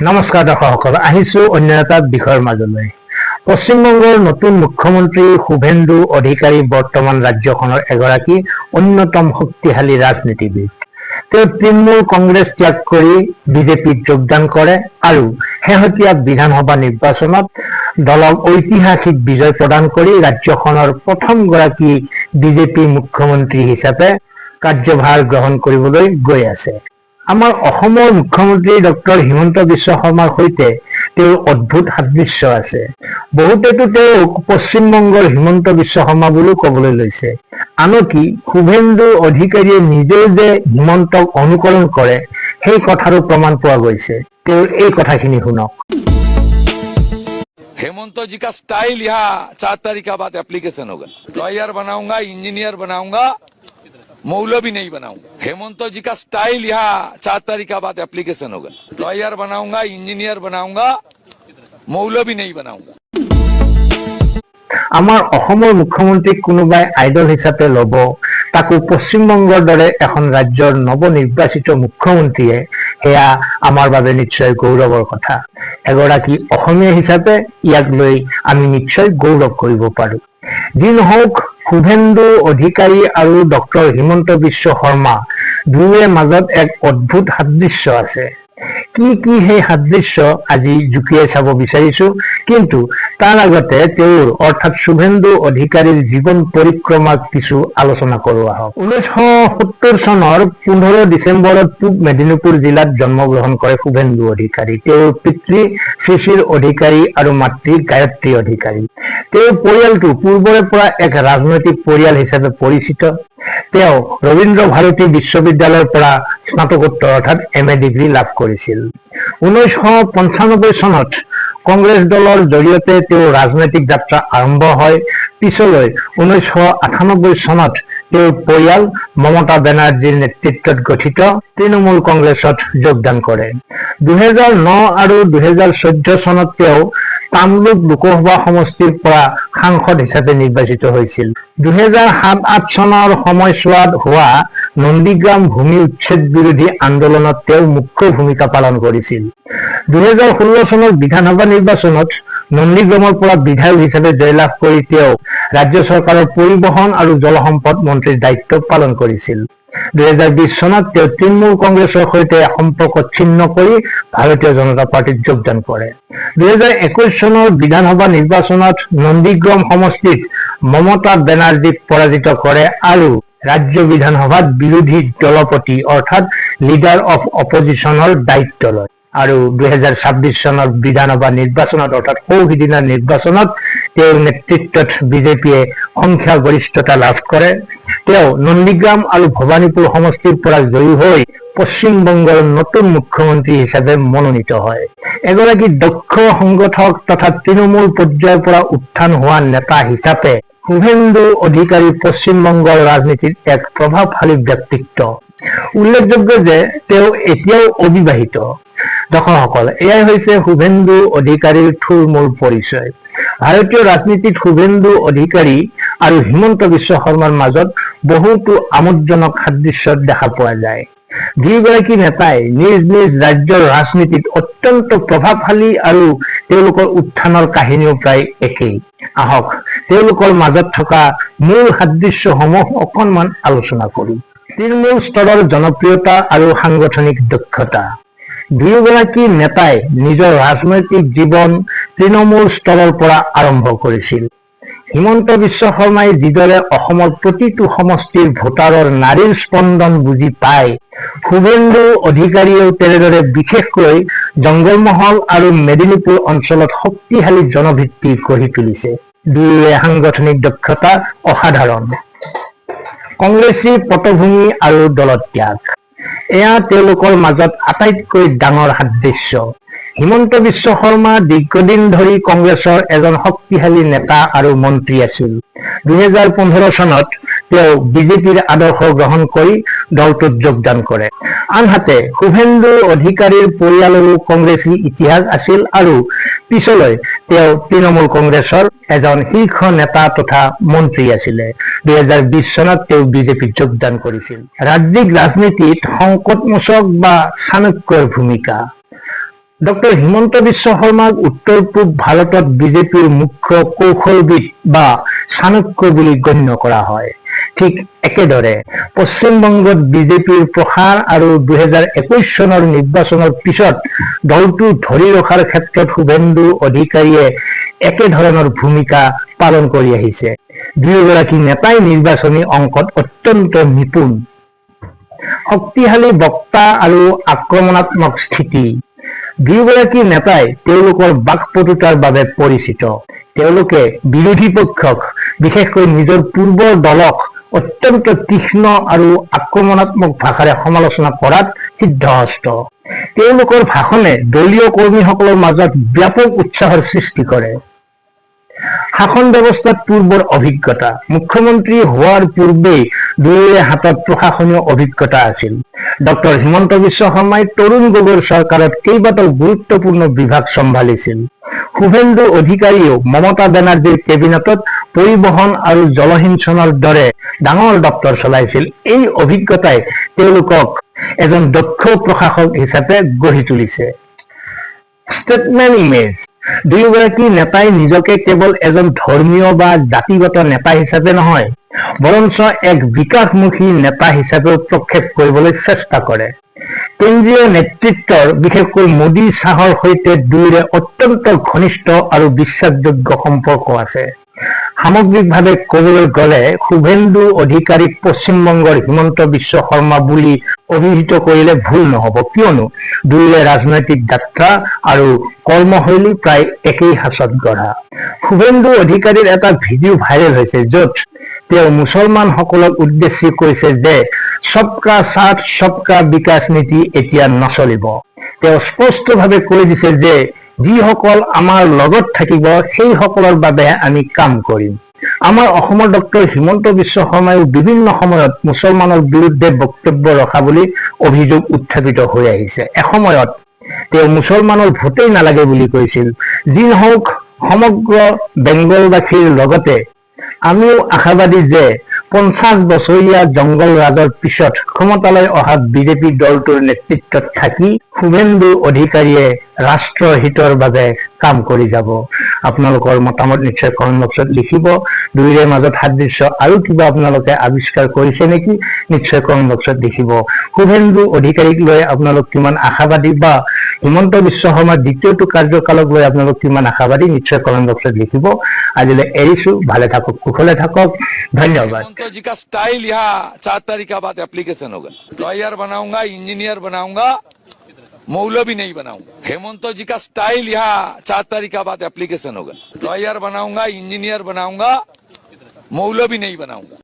নমস্কাৰ দৰ্শকসকল, আহিছো অন্য এটা বিষয়ৰ মাজলৈ। পশ্চিমবংগৰ নতুন মুখ্যমন্ত্ৰী শুভেন্দু অধিকাৰী বৰ্তমান ৰাজ্যখনৰ এগৰাকী অন্যতম শক্তিশালী ৰাজনীতিবিদ। তেওঁ তৃণমূল কংগ্ৰেছ ত্যাগ কৰি বিজেপিত যোগদান কৰে আৰু শেহতীয়া বিধানসভা নিৰ্বাচনত দলক ঐতিহাসিক বিজয় প্ৰদান কৰি ৰাজ্যখনৰ প্ৰথমগৰাকী বিজেপি মুখ্যমন্ত্ৰী হিচাপে কাৰ্যভাৰ গ্ৰহণ কৰিবলৈ গৈ আছে। আমাৰ অসমৰ মুখ্যমন্ত্ৰী ডক্টৰ হিমন্ত বিশ্ব শৰ্মাৰ সৈতে তেওঁৰ অদ্ভুত সাদৃশ্য আছে। বহুতেতো তেওঁক পশ্চিমবংগৰ হিমন্ত বিশ্ব শৰ্মা বুলিও ক'বলৈ লৈছে। আনকি শুভেন্দু অধিকাৰীয়ে নিজেও যে হিমন্তক অনুকৰণ কৰে সেই কথাৰো প্ৰমাণ পোৱা গৈছে। তেওঁৰ এই কথাখিনি শুনক। हेमंत जी का स्टाइल यहाँ 4 तारीख के बाद एप्लीकेशन होगा। लॉयर बनाऊंगा, इंजीनियर बनाऊंगा, मौलवी नहीं बनाऊंगा। हेमंत जी का स्टाइल यहाँ 4 तारीख के बाद एप्लीकेशन होगा। लॉयर बनाऊंगा, इंजीनियर बनाऊंगा, मौलवी नहीं बनाऊंगा। আমাৰ অসমৰ মুখ্যমন্ত্ৰীক কোনোবাই আইডল হিচাপে ল'ব, তাকো পশ্চিমবংগৰ দৰে এখন ৰাজ্যৰ নৱনিৰ্বাচিত মুখ্যমন্ত্ৰীয়ে, সেয়া আমাৰ বাবে নিশ্চয় গৌৰৱৰ কথা। এগৰাকী অসমীয়া হিচাপে ইয়াক লৈ আমি নিশ্চয় গৌৰৱ কৰিব পাৰো। যি নহওক, শুভেন্দু অধিকাৰী আৰু ডক্টৰ হিমন্ত বিশ্ব শৰ্মা দুয়োৰে মাজত এক অদ্ভুত সাদৃশ্য আছে। কি সেই সাদৃশ্য আজি জুকিয়াই চাব বিচাৰিছো, কিন্তু তাৰ আগতে তেওঁৰ অৰ্থাৎ শুভেন্দু অধিকাৰীৰ জীৱন পৰিক্ৰমাক কিছু আলোচনা কৰোঁ আহক। 1970 চনৰ 15 ডিচেম্বৰত পূব মেদিনীপুৰ জিলাত জন্মগ্ৰহণ কৰে শুভেন্দু অধিকাৰী। তেওঁৰ পিতৃ শিশিৰ অধিকাৰী আৰু মাতৃ গায়ত্ৰী অধিকাৰী। তেওঁৰ পৰিয়ালটো পূৰ্বৰে পৰা এক ৰাজনৈতিক পৰিয়াল হিচাপে পৰিচিত। তেওঁ ৰবীন্দ্ৰ ভাৰতী বিশ্ববিদ্যালয়ৰ পৰা স্নাতকোত্তৰ অৰ্থাৎ MA ডিগ্ৰী লাভ কৰিছিল। 1995 চনত কংগ্ৰেছ দলৰ জৰিয়তে তেওঁৰ ৰাজনৈতিক যাত্ৰা আৰম্ভ হয়। পিছলৈ 1998 চনত তেওঁৰ পৰিয়াল মমতা বেনাৰ্জীৰ নেতৃত্বত গঠিত তৃণমূল কংগ্ৰেছত যোগদান কৰে। 2009 আৰু 2014 চনত তেওঁ কামৰূপ লোকসভা সমষ্টিৰ পৰা সাংসদ হিচাপে নিৰ্বাচিত হৈছিল। 2007-08 চনৰ সময়ছোৱাত হোৱা নন্দীগ্ৰাম ভূমি উচ্ছেদ বিৰোধী আন্দোলনত তেওঁ মুখ্য ভূমিকা পালন কৰিছিল। 2016 চনৰ বিধানসভা নিৰ্বাচনত নন্দীগ্ৰামৰ পৰা বিধায়ক হিচাপে জয়লাভ কৰি তেওঁ ৰাজ্য চৰকাৰৰ পৰিবহণ আৰু জলসম্পদ মন্ত্ৰীৰ দায়িত্ব পালন কৰিছিল। 2020 চনত তেওঁ তৃণমূল কংগ্ৰেছৰ সৈতে সম্পৰ্ক ছিন্ন কৰি ভাৰতীয় জনতা পাৰ্টীত যোগদান কৰে। 2021 চনৰ বিধানসভা নিৰ্বাচনত নন্দীগ্ৰাম সমষ্টিত মমতা বেনাৰ্জীক পৰাজিত কৰে আৰু ৰাজ্য বিধানসভাত বিৰোধী দলপতি অৰ্থাৎ লিডাৰ অফ অপজিশ্যনৰ দায়িত্ব লয়। আৰু 2026 চনৰ বিধানসভা নিৰ্বাচনত অৰ্থাৎ সৌসিদিনাৰ নিৰ্বাচনত তেওঁৰ নেতৃত্বত বিজেপিয়ে সংখ্যাগৰিষ্ঠতা লাভ কৰে। তেওঁ নন্দীগ্ৰাম আৰু ভৱানীপুৰ সমষ্টিৰ পৰা জয়ী হৈ পশ্চিমবংগৰ নতুন মুখ্যমন্ত্ৰী হিচাপে মনোনীত হয়। এগৰাকী দক্ষ সংগঠক তথা তৃণমূল পৰ্যায়ৰ পৰা উত্থান হোৱা নেতা হিচাপে শুভেন্দু অধিকাৰী পশ্চিমবংগৰ ৰাজনীতিত এক প্ৰভাৱশালী ব্যক্তিত্ব। উল্লেখযোগ্য যে তেওঁ এতিয়াও অবিবাহিত। দৰ্শকসকল, এয়াই হৈছে শুভেন্দু অধিকাৰীৰ থূল-মূল পৰিচয়। ভাৰতীয় ৰাজনীতিত শুভেন্দু অধিকাৰী আৰু হিমন্ত বিশ্ব শৰ্মাৰ মাজত বহুতো আমোদজনক সাদৃশ্য দেখা পোৱা যায়। দুয়োগৰাকী নেতাই নিজ নিজ ৰাজ্যৰ ৰাজনীতিত অত্যন্ত প্ৰভাৱশালী আৰু তেওঁলোকৰ উত্থানৰ কাহিনীও প্ৰায় একেই। আহক তেওঁলোকৰ মাজত থকা মূল সাদৃশ্যসমূহ অকণমান আলোচনা কৰোঁ। তৃণমূল স্তৰৰ জনপ্ৰিয়তা আৰু সাংগঠনিক দক্ষতা। দুয়োগৰাকী নেতাই নিজৰ ৰাজনৈতিক জীৱন তৃণমূল স্তৰৰ পৰা আৰম্ভ কৰিছিল। হিমন্ত বিশ্ব শৰ্মাই যিদৰে অসমৰ প্ৰতিটো সমষ্টিৰ ভোটাৰৰ নাৰীৰ স্পন্দন বুজি পায়, শুভেন্দু অধিকাৰীয়েও তেনেদৰে বিশেষকৈ জংগলমহল আৰু মেদিনীপুৰ অঞ্চলত শক্তিশালী জনভিত্তি গঢ়ি তুলিছে। দুয়োৰে সাংগঠনিক দক্ষতা অসাধাৰণ। কংগ্ৰেছী পটভূমি আৰু দলত্যাগ, এয়া তেওঁলোকৰ মাজত আটাইতকৈ ডাঙৰ সাদৃশ্য। হিমন্ত বিশ্ব শৰ্মা দীৰ্ঘদিন ধৰি কংগ্ৰেছৰ এজন শক্তিশালী নেতা আৰু মন্ত্ৰী আছিল। 2015 চনত তেওঁ বিজেপিৰ আদৰ্শ গ্ৰহণ কৰি দলটোত যোগদান কৰে। আনহাতে শুভেন্দু অধিকাৰীৰ পৰিয়ালৰো কংগ্ৰেছী ইতিহাস আছিল আৰু পিছলৈ তেওঁ তৃণমূল কংগ্ৰেছৰ এজন শীৰ্ষ নেতা তথা মন্ত্ৰী আছিলে। 2020 চনত তেওঁ বিজেপিত যোগদান কৰিছিল। ৰাজ্যিক ৰাজনীতিত সংকটমোচক বা চাণক্যৰ ভূমিকা। ডক্টৰ হিমন্ত বিশ্ব শৰ্মাক উত্তৰ পূব ভাৰতত বিজেপিৰ মুখ্য কৌশলবিদ বা চাণক্য বুলি গণ্য কৰা হয়। ঠিক একেদৰে পশ্চিমবংগত বিজেপিৰ প্ৰসাৰ আৰু 2021 চনৰ নিৰ্বাচনৰ পিছত দলটো ধৰি ৰখাৰ ক্ষেত্ৰত শুভেন্দু অধিকাৰীয়ে একেধৰণৰ ভূমিকা পালন কৰি আহিছে। দুয়োগৰাকী নেতাই নিৰ্বাচনী অংকত অত্যন্ত নিপুণ। শক্তিশালী বক্তা আৰু আক্ৰমণাত্মক স্থিতি। দুয়োগৰাকী নেতাই তেওঁলোকৰ বাকপটুতাৰ বাবে পৰিচিত। তেওঁলোকে বিৰোধী পক্ষক, বিশেষকৈ নিজৰ পূৰ্বৰ দলক অত্যন্ত তীক্ষ্ণ আৰু আক্ৰমণাত্মক ভাষাৰে সমালোচনা কৰাত সিদ্ধহস্ত। তেওঁলোকৰ ভাষণে দলীয় কৰ্মীসকলৰ মাজত ব্যাপক উৎসাহৰ সৃষ্টি কৰে। শাসন ব্যৱস্থাত পূৰ্বৰ অভিজ্ঞতা। মুখ্যমন্ত্ৰী হোৱাৰ পূৰ্বেই দুয়োৰে হাতত প্ৰশাসনীয় অভিজ্ঞতা আছিল। ডক্টৰ হিমন্ত বিশ্ব শৰ্মাই তৰুণ গগৈৰ চৰকাৰত কেইবাটাও গুৰুত্বপূৰ্ণ বিভাগ চম্ভালিছিল। শুভেন্দু অধিকাৰীয়েও মমতা বেনাৰ্জীৰ কেবিনেটত পৰিবহণ আৰু জলসিঞ্চনৰ দৰে ডাঙৰ দপ্তৰ চলাইছিল। এই অভিজ্ঞতাই তেওঁলোকক এজন দক্ষ প্ৰশাসক হিচাপে গঢ়ি তুলিছে। ষ্টেটমেন ইমেজ। দুয়োগৰাকী নেতাই নিজকে কেৱল এজন ধৰ্মীয় বা জাতিগত নেতা হিচাপে নহয়, বৰঞ্চ এক বিকাশমুখী নেতা হিচাপেও প্ৰক্ষেপ কৰিবলৈ চেষ্টা কৰে। কেন্দ্ৰীয় নেতৃত্বৰ, বিশেষকৈ মোদী শ্বাহৰ সৈতে দুয়োৰে অত্যন্ত ঘনিষ্ঠ আৰু বিশ্বাসযোগ্য সম্পৰ্ক আছে। সামগ্ৰিকভাৱে ক'বলৈ গ'লে শুভেন্দু অধিকাৰীক পশ্চিমবংগৰ হিমন্ত বিশ্ব শৰ্মা বুলি অভিহিত কৰিলে ভুল নহ'ব, কিয়নো দুয়োৰে ৰাজনৈতিক যাত্ৰা আৰু কৰ্মশৈলী প্ৰায় একেই সাঁচত গঢ়া। শুভেন্দু অধিকাৰীৰ এটা ভিডিঅ' ভাইৰেল হৈছে, য'ত তেওঁ মুছলমানসকলক উদ্দেশ্যি কৈছে যে সবকা সাথ সবকা বিকাশ নীতি এতিয়া নচলিব। তেওঁ স্পষ্টভাৱে কৈ দিছে যে যিসকল আমাৰ লগত থাকিব সেইসকলৰ বাবে আমি কাম কৰিম। আমাৰ অসমৰ ডক্টৰ হিমন্ত বিশ্ব শৰ্মায়ো বিভিন্ন সময়ত মুছলমানৰ বিৰুদ্ধে বক্তব্য ৰখা বুলি অভিযোগ উত্থাপিত হৈ আহিছে। এসময়ত তেওঁ মুছলমানৰ ভোটেই নালাগে বুলি কৈছিল। যি নহওক, সমগ্ৰ বেংগলবাসীৰ লগতে আমিও আশাবাদী যে 50 বছৰীয়া জংগল ৰাজৰ পিছত ক্ষমতালৈ অহা বিজেপি দলটোৰ নেতৃত্বত থাকি শুভেন্দু অধিকাৰীয়ে ৰাষ্ট্ৰৰ হিতৰ বাবে কাম কৰি যাব। আপোনালোকৰ মতামত নিশ্চয় কমেণ্ট বক্সত লিখিব। দুয়োৰে মাজত সাদৃশ্য আৰু কিবা আপোনালোকে আৱিষ্কাৰ কৰিছে নেকি নিশ্চয় কমেণ্ট বক্সত লিখিব। শুভেন্দু অধিকাৰীক লৈ আপোনালোক কিমান আশাবাদী বা হিমন্ত বিশ্ব শৰ্মাৰ দ্বিতীয়টো কাৰ্যকালক লৈ আপোনালোক কিমান আশাবাদী নিশ্চয় কমেণ্ট বক্সত লিখিব। আজিলৈ এৰিছো। ভালে থাকক, কুশলে থাকক। ধন্যবাদ। हेमंत जी का स्टाइल यहाँ 4 तारीख का बाद एप्लीकेशन होगा। लॉयर बनाऊंगा, इंजीनियर बनाऊंगा, मौलवी नहीं बनाऊंगा। हेमंत जी का स्टाइल यहाँ 4 तारीख का बाद एप्लीकेशन होगा। लॉयर बनाऊंगा, इंजीनियर बनाऊंगा, मौलवी नहीं बनाऊंगा।